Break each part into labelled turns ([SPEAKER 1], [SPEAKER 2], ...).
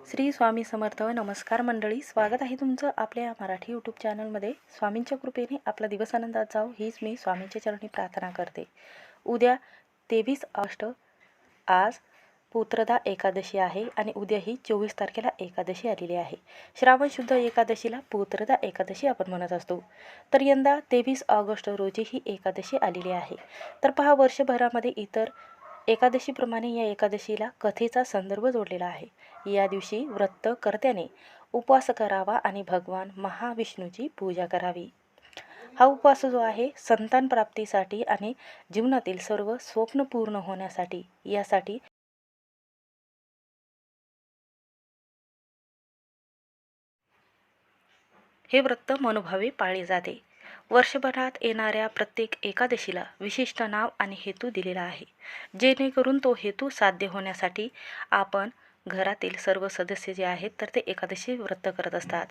[SPEAKER 1] श्री स्वामी समर्थ. नमस्कार मंडळी, स्वागत आहे तुमचं आपल्या मराठी यूट्यूब चॅनलमध्ये. स्वामींच्या कृपेने आपला दिवस आनंदात जाऊ हीच मी स्वामींच्या चरणी प्रार्थना करते. उद्या 23 ऑगस्ट, आज पुत्रदा एकादशी आहे आणि उद्या ही 24 तारखेला एकादशी आलेली आहे. श्रावण शुद्ध एकादशीला पुत्रदा एकादशी आपण म्हणत असतो. तर यंदा 23 ऑगस्ट रोजी ही एकादशी आलेली आहे. तर पहा, वर्षभरामध्ये इतर एकादशीप्रमाणे या एकादशीला कथेचा संदर्भ जोडलेला आहे. या दिवशी व्रत कर्त्याने उपवास करावा आणि भगवान महाविष्णूची पूजा करावी. हा उपवास जो आहे संतान प्राप्तीसाठी आणि जीवनातील सर्व स्वप्न पूर्ण होण्यासाठी, यासाठी हे व्रत मनोभावे पाळले जाते. वर्षभरात येणाऱ्या प्रत्येक एकादशीला विशिष्ट नाव आणि हेतू दिलेला आहे, जेणेकरून तो हेतू साध्य होण्यासाठी आपण घरातील सर्व सदस्य जे आहेत तर ते एकादशी व्रत करत असतात.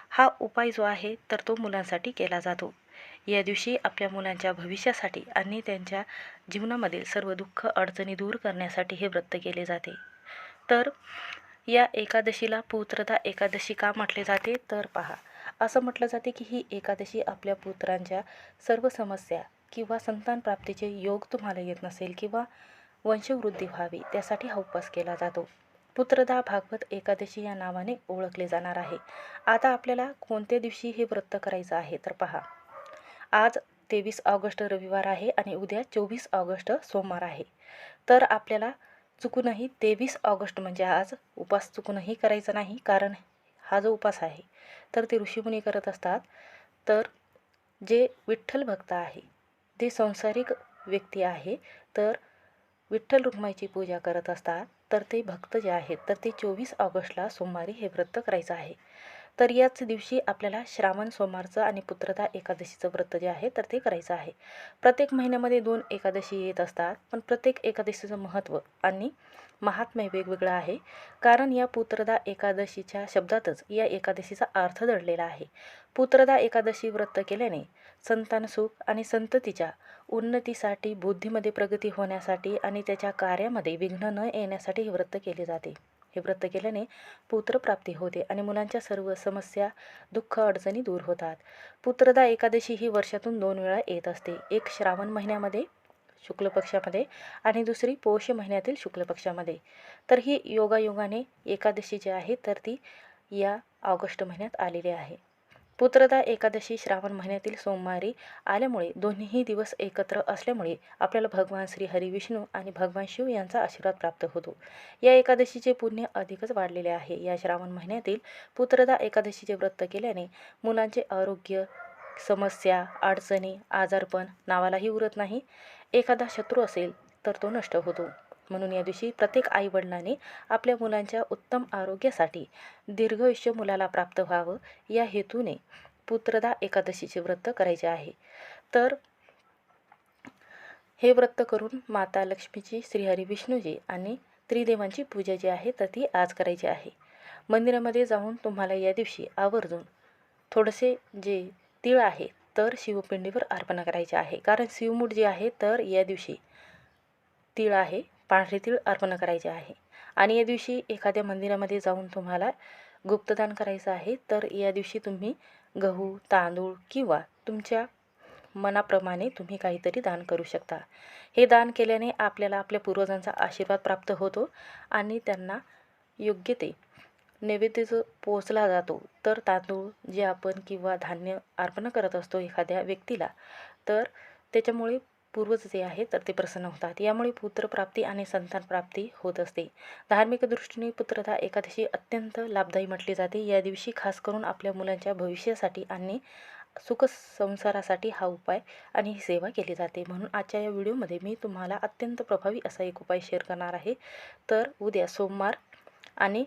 [SPEAKER 1] हा उपाय जो आहे तर तो मुलांसाठी केला जातो. या दिवशी आपल्या मुलांच्या भविष्यासाठी आणि त्यांच्या जीवनामधील सर्व दुःख अडचणी दूर करण्यासाठी हे व्रत केले जाते. तर या एकादशीला पुत्रदा एकादशी का म्हटले जाते तर पहा, असं म्हटलं जाते की ही एकादशी आपल्या पुत्रांच्या सर्व समस्या किंवा संतान प्राप्तीचे योग तुम्हाला येत नसेल किंवा वंशवृद्धी व्हावी त्यासाठी हा उपवास केला जातो. पुत्रदा भागवत एकादशी या नावाने ओळखले जाणार आहे. आता आपल्याला कोणत्या दिवशी हे व्रत करायचं आहे तर पहा, आज 23 ऑगस्ट रविवार आहे आणि उद्या 24 ऑगस्ट सोमवार आहे. तर आपल्याला चुकूनही 23 ऑगस्ट म्हणजे आज उपवास चुकूनही करायचा नाही, कारण हा जो उपवास आहे तर ते ऋषीमुनी करत असतात. तर जे विठ्ठल भक्त आहे, ते संसारिक व्यक्ती आहे, तर विठ्ठल रुक्माईची पूजा करत असतात, तर ते भक्त जे आहेत तर ते 24 ऑगस्टला सोमवारी हे व्रत करायचं आहे. तर याच दिवशी आपल्याला श्रावण सोमवारचं आणि पुत्रदा एकादशीचं व्रत जे आहे तर ते करायचं आहे. प्रत्येक महिन्यामध्ये 2 एकादशी येत असतात, पण प्रत्येक एकादशीचं महत्त्व आणि महात्म्य वेगवेगळं आहे. कारण या पुत्रदा एकादशीच्या शब्दातच या एकादशीचा अर्थ दडलेला आहे. पुत्रदा एकादशी व्रत केल्याने संतान सुख आणि संततीच्या उन्नतीसाठी, बुद्धीमध्ये प्रगती होण्यासाठी आणि त्याच्या कार्यामध्ये विघ्न न येण्यासाठी हे व्रत केले जाते. हे व्रत केल्याने पुत्रप्राप्ती होते आणि मुलांच्या सर्व समस्या, दुःख, अडचणी दूर होतात. पुत्रदा एकादशी ही वर्षातून 2 वेळा येत असते. एक श्रावण महिन्यामध्ये शुक्ल पक्षामध्ये आणि दुसरी पौष महिन्यातील शुक्ल पक्षामध्ये. तर ही योगायोगाने एकादशी जी आहे तर ती या ऑगस्ट महिन्यात आलेली आहे. पुत्रदा एकादशी श्रावण महिन्यातील सोमवारी आल्यामुळे दोन्हीही दिवस एकत्र असल्यामुळे आपल्याला भगवान श्री हरिविष्णू आणि भगवान शिव यांचा आशीर्वाद प्राप्त होतो. या एकादशीचे पुण्य अधिकच वाढलेले आहे. या श्रावण महिन्यातील पुत्रदा एकादशीचे व्रत केल्याने मुलांचे आरोग्य, समस्या, अडचणी, आजारपण नावालाही उरत नाही. एखादा शत्रू असेल तर तो नष्ट होतो. म्हणून या दिवशी प्रत्येक आईवडिलांनी आपल्या मुलांच्या उत्तम आरोग्यासाठी, दीर्घायुष्य मुलाला प्राप्त व्हावं या हेतूने पुत्रदा एकादशीचे व्रत करायचे आहे. तर हे व्रत करून माता लक्ष्मीची, श्रीहरी विष्णूजी आणि त्रिदेवांची पूजा जी आहे तर ती आज करायची आहे. मंदिरामध्ये जाऊन तुम्हाला या दिवशी आवर्जून थोडेसे जे तीळ आहे तर शिवपिंडीवर अर्पण करायचे आहे. कारण शिवमूठ जे आहे तर या दिवशी तीळ आहे, पांढरे तीळ अर्पण करायचे आहे. आणि या दिवशी एखाद्या मंदिरामध्ये जाऊन तुम्हाला गुप्तदान करायचं आहे. तर या दिवशी तुम्ही गहू, तांदूळ किंवा तुमच्या मनाप्रमाणे तुम्ही काहीतरी दान करू शकता. हे दान केल्याने आपल्याला आपल्या पूर्वजांचा आशीर्वाद प्राप्त होतो आणि त्यांना योग्य ते नैवेद्य जो पोचला जातो. तर तांदूळ जे आपण किंवा धान्य अर्पण करत असतो एखाद्या व्यक्तीला, तर त्याच्यामुळे पूर्वज जे आहे तर ते प्रसन्न होतात. यामुळे पुत्रप्राप्ती आणि संतान प्राप्ती होत असते. धार्मिक दृष्टीने पुत्रदा एकादशी अत्यंत लाभदायी म्हटली जाते. या दिवशी खास करून आपल्या मुलांच्या भविष्यासाठी आणि सुख संसारासाठी हा उपाय आणि ही सेवा केली जाते. म्हणून आजच्या या व्हिडिओमध्ये मी तुम्हाला अत्यंत प्रभावी असा एक उपाय शेअर करणार आहे. तर उद्या सोमवार आणि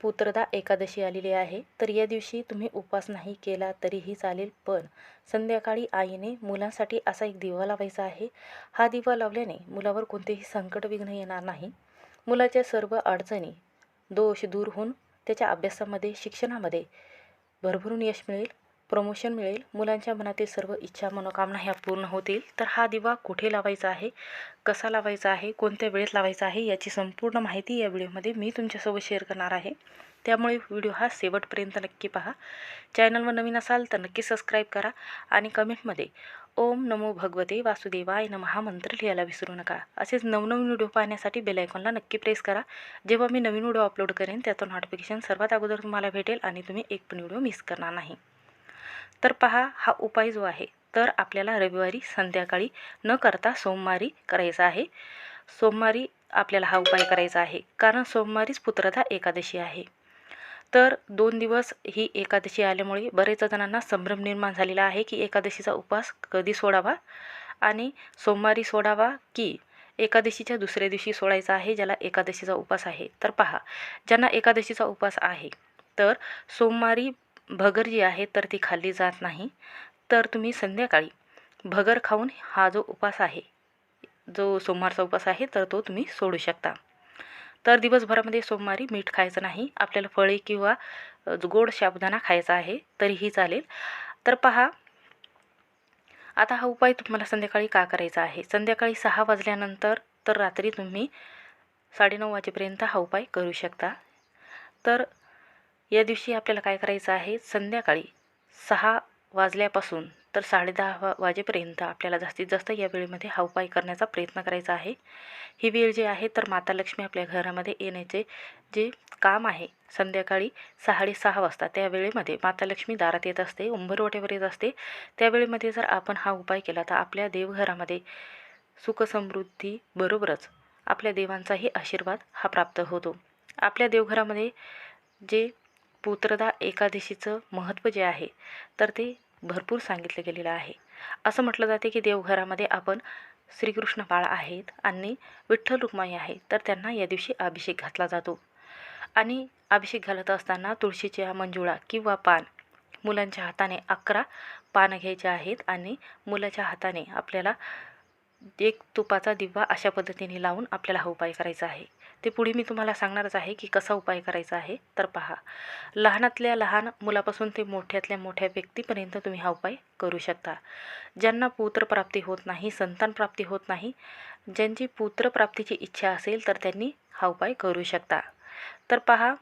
[SPEAKER 1] पुत्रदा एकादशी आलेली आहे. तर या दिवशी तुम्ही उपवास नाही केला तरीही चालेल, पण संध्याकाळी आईने मुलांसाठी असा एक दिवा लावायचा आहे. हा दिवा लावल्याने मुलावर कोणतेही संकट विघ्न येणार नाही. मुलाच्या सर्व अडचणी, दोष दूर होऊन त्याच्या अभ्यासामध्ये, शिक्षणामध्ये भरभरून यश मिळेल. प्रमोशन मिळेल, मुलांच्या मनातील सर्व इच्छा मनोकामना ह्या पूर्ण होतील. तर हा दिवा कुठे लावायचा आहे, कसा लावायचा आहे, कोणत्या वेळेत लावायचा आहे याची संपूर्ण माहिती या व्हिडिओमध्ये मी तुमच्यासोबत शेअर करणार आहे. त्यामुळे व्हिडिओ हा शेवटपर्यंत नक्की पहा. चॅनलवर नवीन असाल तर नक्की सबस्क्राईब करा आणि कमेंटमध्ये ओम नमो भगवते वासुदेवाय नमः हा मंत्र लिहायला विसरू नका. असेच नवनवीन व्हिडिओ पाहण्यासाठी बेल आयकॉनला नक्की प्रेस करा. जेव्हा मी नवीन व्हिडिओ अपलोड करेन त्याचं नोटिफिकेशन सर्वात अगोदर तुम्हाला भेटेल आणि तुम्ही एक पण व्हिडिओ मिस करणार नाही. तर पहा, हा उपाय जो आहे तर आपल्याला रविवारी संध्याकाळी न करता सोमवारी करायचा आहे. सोमवारी आपल्याला हा उपाय करायचा आहे, कारण सोमवारीच पुत्रदा एकादशी आहे. तर 2 दिवस ही एकादशी आल्यामुळे बरेच जणांना संभ्रम निर्माण झालेला आहे की एकादशीचा उपवास कधी सोडावा आणि सोमवारी सोडावा की एकादशीच्या दुसऱ्या दिवशी सोडायचा आहे, ज्याला एकादशीचा उपवास आहे. तर पहा, ज्यांना एकादशीचा उपवास आहे तर सोमवारी भगर जी आहे तर ती खाल्ली जात नाही. तर तुम्ही संध्याकाळी भगर खाऊन हा जो उपवास आहे, जो सोमवारचा उपवास आहे तर तो तुम्ही सोडू शकता. तर दिवसभरामध्ये सोमवारी मीठ खायचं नाही, आपल्याला फळे किंवा गोड साबुदाणा खायचा आहे तरीही चालेल. तर पहा, आता हा उपाय तुम्हाला संध्याकाळी का करायचा आहे. संध्याकाळी 6 वाजल्यानंतर तर रात्री तुम्ही 9:30 वाजेपर्यंत हा उपाय करू शकता. तर या दिवशी आपल्याला काय करायचं आहे, संध्याकाळी 6 वाजल्यापासून तर 10:30 वाजेपर्यंत आपल्याला जास्तीत जास्त या वेळेमध्ये हा उपाय करण्याचा प्रयत्न करायचा आहे. ही वेळ जी आहे तर माता लक्ष्मी आपल्या घरामध्ये येण्याचे जे काम आहे, संध्याकाळी 6:30 वाजता त्या वेळेमध्ये माता लक्ष्मी दारात येत असते, उंबरवट्यावर येत असते. त्यावेळेमध्ये जर आपण हा उपाय केला तर आपल्या देवघरामध्ये सुखसमृद्धी बरोबरच आपल्या देवांचाही आशीर्वाद हा प्राप्त होतो. आपल्या देवघरामध्ये जे पुत्रदा एकादशीचं महत्त्व जे आहे तर ते भरपूर सांगितलं गेलेलं आहे. असं म्हटलं जाते की देवघरामध्ये आपण श्रीकृष्ण बाळ आहेत आणि विठ्ठल रुक्माई आहे, तर त्यांना या दिवशी अभिषेक घातला जातो. आणि अभिषेक घालत असताना तुळशीच्या मंजुळा किंवा पान मुलांच्या हाताने 11 पानं घ्यायचे आहेत आणि मुलाच्या हाताने आपल्याला एक तुपाचा दिवा अशा पद्धतीने लावून आपल्याला हा उपाय करायचा आहे. ते पुढे मी तुम्हाला सांगणारच आहे की कसा उपाय करायचा आहे. तर पहा, लहानातल्या लहान मुलापासून ते मोठ्यातल्या मोठ्या व्यक्तीपर्यंत तुम्ही हा उपाय करू शकता. ज्यांना पुत्रप्राप्ती होत नाही, संतान प्राप्ती होत नाही, ज्यांची पुत्रप्राप्तीची इच्छा असेल तर त्यांनी हा उपाय करू शकता. तर पहा,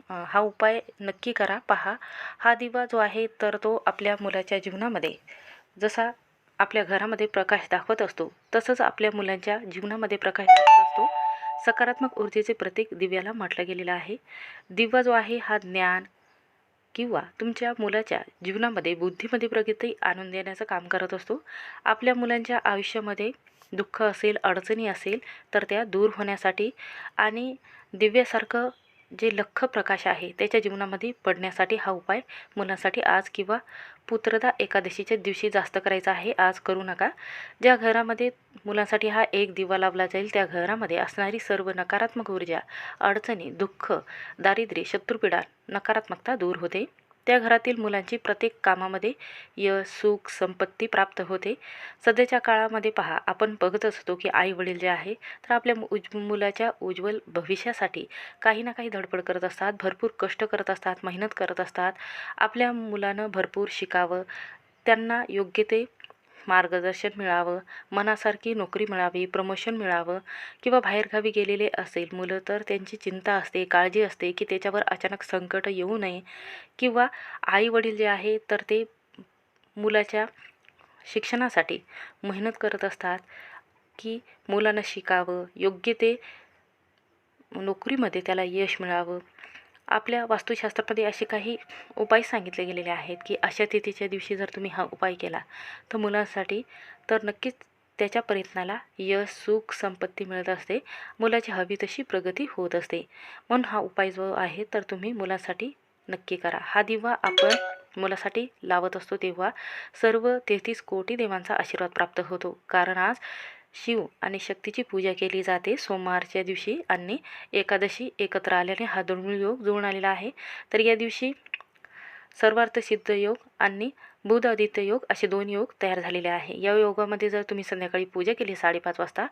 [SPEAKER 1] हा उपाय नक्की करा. पहा, हा दिवा जो आहे तर तो आपल्या मुलाच्या जीवनामध्ये जसा आपल्या घरामध्ये प्रकाश दाखवत असतो तसंच आपल्या मुलांच्या जीवनामध्ये प्रकाश दाखवत असतो. सकारात्मक ऊर्जेचे प्रतीक दिव्याला म्हटलं गेलेलं आहे. दिवा जो आहे हा ज्ञान किंवा तुमच्या मुलाच्या जीवनामध्ये बुद्धीमध्ये प्रगती आणून देण्याचं काम करत असतो. आपल्या मुलांच्या आयुष्यामध्ये दुःख असेल, अडचणी असेल तर त्या दूर होण्यासाठी आणि दिव्यासारखं जे लख्ख प्रकाश आहे त्याच्या जीवनामध्ये पडण्यासाठी हा उपाय मुलांसाठी आज किंवा पुत्रदा एकादशीच्या दिवशी जास्त करायचा आहे. आज करू नका. ज्या घरामध्ये मुलांसाठी हा एक दिवा लावला जाईल त्या घरामध्ये असणारी सर्व नकारात्मक ऊर्जा, अडचणी, दुःख, दारिद्र्य, शत्रुपीडा, नकारात्मकता दूर होते. त्या घरातील मुलांची प्रत्येक कामामध्ये यश, सुख, संपत्ती प्राप्त होते. सध्याच्या काळामध्ये पहा, आपण बघत असतो की आई वडील जे आहे तर आपल्या मुलाच्या उज्ज्वल भविष्यासाठी काही ना काही धडपड करत असतात, भरपूर कष्ट करत असतात, मेहनत करत असतात. आपल्या मुलानं भरपूर शिकावं, त्यांना योग्य ते मार्गदर्शन मिळावं, मनासारखी नोकरी मिळावी, प्रमोशन मिळावं किंवा बाहेरगावी गेलेले असेल मुलं तर त्यांची चिंता असते, काळजी असते की त्याच्यावर अचानक संकट येऊ नये किंवा आई वडील जे आहे तर ते मुलाच्या शिक्षणासाठी मेहनत करत असतात की मुलानं शिकावं, योग्य ते नोकरीमध्ये त्याला यश मिळावं. आपल्या वास्तुशास्त्रामध्ये असे काही उपाय सांगितले गेलेले आहेत की अशा तिथीच्या दिवशी जर तुम्ही हा उपाय केला तर मुलांसाठी तर नक्कीच त्याच्या प्रयत्नाला यश, सुख, संपत्ती मिळत असते, मुलाची हवी तशी प्रगती होत असते. म्हणून हा उपाय जो आहे तर तुम्ही मुलांसाठी नक्की करा. हा दिवा आपण मुलासाठी लावत असतो तेव्हा सर्व 33 कोटी देवांचा आशीर्वाद प्राप्त होतो. कारण आज शिव आणि शक्तीची पूजा केली जाते सोमवारच्या दिवशी आणि एकादशी एकत्र आल्याने हा दुर्मिळ योग जुळून आलेला आहे. तर या दिवशी सर्वार्थ सिद्ध योग आणि बुध आदित्य योग असे 2 योग तयार झालेले आहे. या योगामध्ये जर तुम्ही संध्याकाळी पूजा केली 5:30 वाजता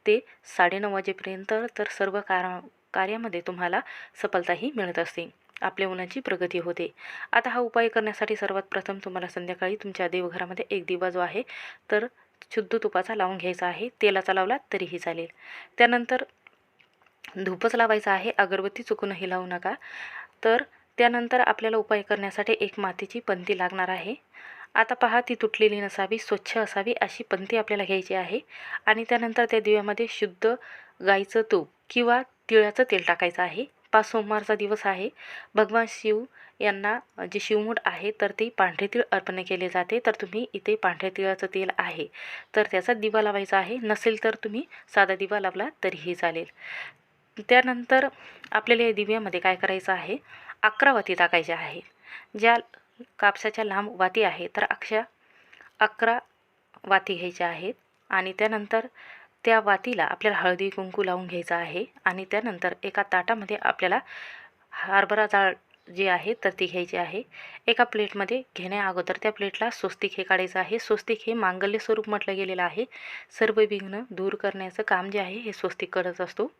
[SPEAKER 1] ते 9:30 वाजेपर्यंत तर सर्व कार्यामध्ये तुम्हाला सफलताही मिळत असते. आपल्या मुलांची प्रगती होते. आता हा उपाय करण्यासाठी सर्वात प्रथम तुम्हाला संध्याकाळी तुमच्या देवघरामध्ये एक दिवा जो आहे तर शुद्ध तुपाचा लावून घ्यायचा आहे. तेलाचा लावला तरीही चालेल. त्यानंतर धूपच लावायचा आहे, अगरबत्ती चुकूनही लावू नका. तर त्यानंतर आपल्याला उपाय करण्यासाठी एक मातीची पंती लागणार आहे. आता पहा, ती तुटलेली नसावी, स्वच्छ असावी अशी पंती आपल्याला घ्यायची आहे. आणि त्यानंतर त्या दिव्यामध्ये शुद्ध गाईचं तूप किंवा तिळाचं तेल टाकायचं आहे. 5 सोमवारचा दिवस आहे. भगवान शिव यांना जे शिवमूठ आहे तर ते पांढरे तीळ अर्पण केले जाते. तर तुम्ही इथे पांढऱ्या तिळाचं तेल आहे तर त्याचा दिवा लावायचा आहे. नसेल तर तुम्ही साधा दिवा लावला तरीही चालेल. त्यानंतर आपल्याला या दिव्यामध्ये काय करायचं आहे, 11 वाती टाकायच्या आहे. ज्या कापसाच्या लांब वाती आहे तर 11 वाती घ्यायच्या आहेत. आणि त्यानंतर त्या वातीला आपल्याला हळदी कुंकू लावून घ्यायचं आहे. आणि त्यानंतर एका ताटामध्ये आपल्याला हरभरा डाळ जी आहे तर ती घ्यायची आहे. एका प्लेटमध्ये घेण्या अगोदर त्या प्लेटला स्वस्तिक हे काढायचं आहे. स्वस्तिक हे मांगल्य स्वरूप म्हटलं गेलेलं आहे. सर्व विघ्न दूर करण्याचं काम जे आहे हे स्वस्तिक करत असतो.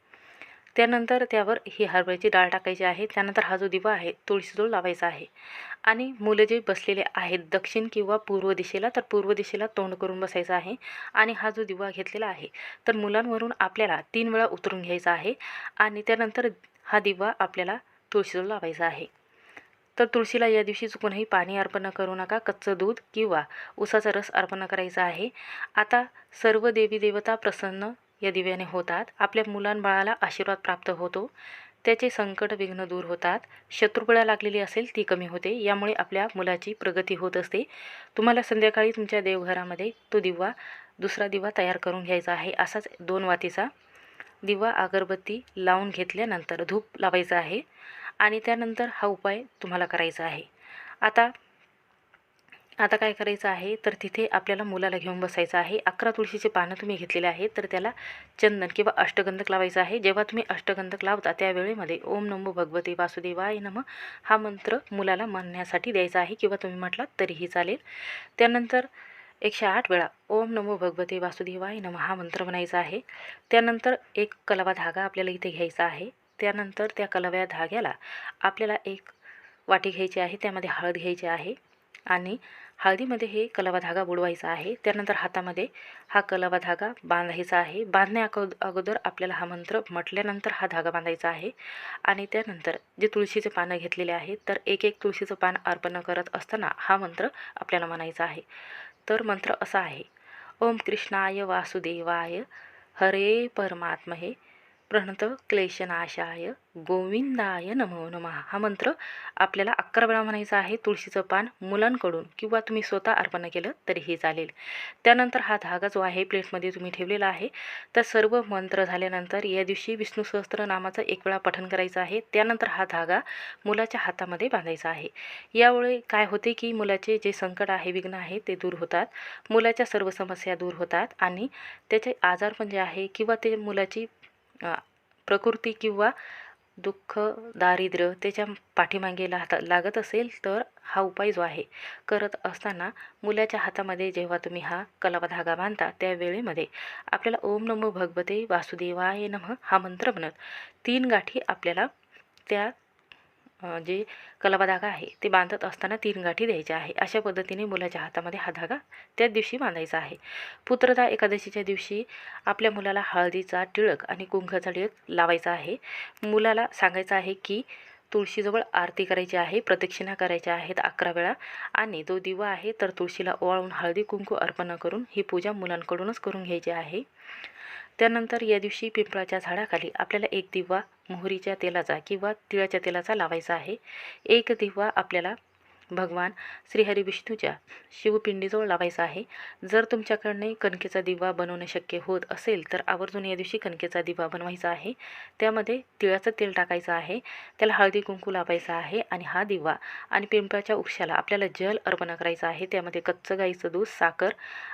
[SPEAKER 1] त्यानंतर त्यावर ही हरभऱ्याची डाळ टाकायची आहे. त्यानंतर हा जो दिवा आहे तुळशीजवळ लावायचा आहे. आणि मुलं जे बसलेले आहेत दक्षिण किंवा पूर्व दिशेला तर पूर्व दिशेला तोंड करून बसायचं आहे. आणि हा जो दिवा घेतलेला आहे तर मुलांवरून आपल्याला 3 वेळा उतरून घ्यायचा आहे. आणि त्यानंतर हा दिवा आपल्याला तुळशीजवळ लावायचा आहे. तर तुळशीला या दिवशी चुकूनही पाणी अर्पण करू नका. कच्चं दूध किंवा उसाचा रस अर्पण करायचा आहे. आता सर्व देवी देवता प्रसन्न या दिव्याने होतात. आपल्या मुलांबाळाला आशीर्वाद प्राप्त होतो. त्याचे संकट विघ्न दूर होतात. शत्रुपीडा लागलेली असेल ती कमी होते. यामुळे आपल्या मुलाची प्रगती होत असते. तुम्हाला संध्याकाळी तुमच्या देवघरामध्ये तो दिवा दुसरा दिवा तयार करून घ्यायचा आहे. असाच 2 वातीचा दिवा अगरबत्ती लावून घेतल्यानंतर धूप लावायचं आहे. आणि त्यानंतर हा उपाय तुम्हाला करायचा आहे. आता काय करायचं आहे तर तिथे आपल्याला मुलाला घेऊन बसायचं आहे. 11 तुळशीचे पानं तुम्ही घेतलेले आहेत तर त्याला चंदन किंवा अष्टगंधक लावायचं आहे. जेव्हा तुम्ही अष्टगंधक लावता त्यावेळेमध्ये ओम नमो भगवते वासुदेवाय नमः हा मंत्र मुलाला म्हणण्यासाठी द्यायचा आहे किंवा तुम्ही म्हटलात तरीही चालेल. त्यानंतर 108 वेळा ओम नमो भगवते वासुदेवाय नमः हा मंत्र म्हणायचा आहे. त्यानंतर एक कलावा धागा आपल्याला इथे घ्यायचा आहे. त्यानंतर त्या कलाव्या धाग्याला आपल्याला एक वाटी घ्यायची आहे. त्यामध्ये हळद घ्यायची आहे आणि हळदीमध्ये हे कलावा धागा बुडवायचा आहे. त्यानंतर हातामध्ये हा कलावा धागा बांधायचा आहे. बांधण्या अगोदर आपल्याला हा मंत्र म्हटल्यानंतर हा धागा बांधायचा आहे. आणि त्यानंतर जे तुळशीचे पानं घेतलेले आहेत तर एक एक तुळशीचं पान अर्पण करत असताना हा मंत्र आपल्याला म्हणायचा आहे. तर मंत्र असा आहे, ओम कृष्णाय वासुदेवाय हरे परमात्महे प्रणत क्लेशनाशाय गोविंदाय नमो नमः हा मंत्र आपल्याला 11 वेळा म्हणायचा आहे. तुळशीचं पान मुलांकडून किंवा तुम्ही स्वतः अर्पण केलं तरीही चालेल. त्यानंतर हा धागा जो आहे प्लेटमध्ये तुम्ही ठेवलेला आहे. तर सर्व मंत्र झाल्यानंतर या दिवशी विष्णू सहस्त्रनामाचं 1 वेळा पठण करायचं आहे. त्यानंतर हा धागा मुलाच्या हातामध्ये बांधायचा आहे. यामुळे काय होते की मुलाचे जे संकट आहे विघ्न आहे ते दूर होतात. मुलाच्या सर्व समस्या दूर होतात आणि त्याचे आजारपण जे आहे किंवा ते मुलाची प्रकृती किंवा दुःख दारिद्र्य त्याच्या पाठीमागे लागत असेल तर हा उपाय जो आहे करत असताना मुलाच्या हातामध्ये जेव्हा तुम्ही हा कलावा धागा बांधता त्यावेळेमध्ये आपल्याला ओम नमो भगवते वासुदेवाय नमः हा मंत्र म्हणत 3 गाठी आपल्याला त्या जे कलावा धागा आहे ते बांधत असताना 3 गाठी द्यायच्या आहे. अशा पद्धतीने मुलाच्या हातामध्ये हा धागा त्याच दिवशी बांधायचा आहे. पुत्रदा एकादशीच्या दिवशी आपल्या मुलाला हळदीचा टिळक आणि कुंकाचा टिळक लावायचा आहे. मुलाला सांगायचं आहे की तुळशीजवळ आरती करायची आहे, प्रदक्षिणा करायच्या आहेत 11 वेळा आणि तो दिवा आहे तर तुळशीला ओवाळून हळदी कुंकू अर्पण करून ही पूजा मुलांकडूनच करून घ्यायची आहे. त्यानंतर या दिवशी पिंपळाच्या झाडाखाली आपल्याला एक दिवा मोहरीच्या तेलाचा किंवा तिळाच्या तेलाचा लावायचा आहे. एक दिवा आपल्याला भगवान श्रीहरी विष्णूच्या शिवपिंडीजवळ लावायचा आहे. जर तुमच्याकडने कणकेचा दिवा बनवणं शक्य होत असेल तर आवर्जून या दिवशी कणकेचा दिवा बनवायचा आहे. त्यामध्ये तिळाचं तेल टाकायचं आहे, त्याला हळदी कुंकू लावायचं आहे आणि हा दिवा आणि पिंपळाच्या वृक्षाला आपल्याला जल अर्पण करायचं आहे. त्यामध्ये कच्चं गाईचं दूध, साखर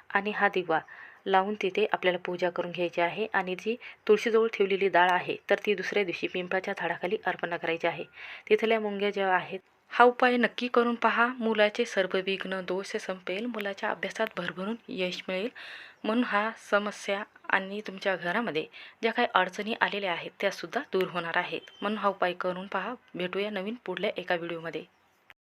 [SPEAKER 1] आणि हा दिवा लावून तिथे आपल्याला पूजा करून घ्यायची आहे. आणि जी तुळशीजवळ ठेवलेली डाळ आहे तर ती दुसऱ्या दिवशी पिंपळाच्या झाडाखाली अर्पण करायची आहे. तिथल्या मुंग्या ज्या आहेत हा उपाय नक्की करून पहा. मुलाचे सर्व विघ्न दोष संपेल, मुलाच्या अभ्यासात भरभरून यश मिळेल. म्हणून हा समस्या आणि तुमच्या घरामध्ये ज्या काही अडचणी आलेल्या आहेत त्यासुद्धा दूर होणार आहेत. म्हणून हा उपाय करून पहा. भेटूया नवीन पुढल्या एका व्हिडिओमध्ये.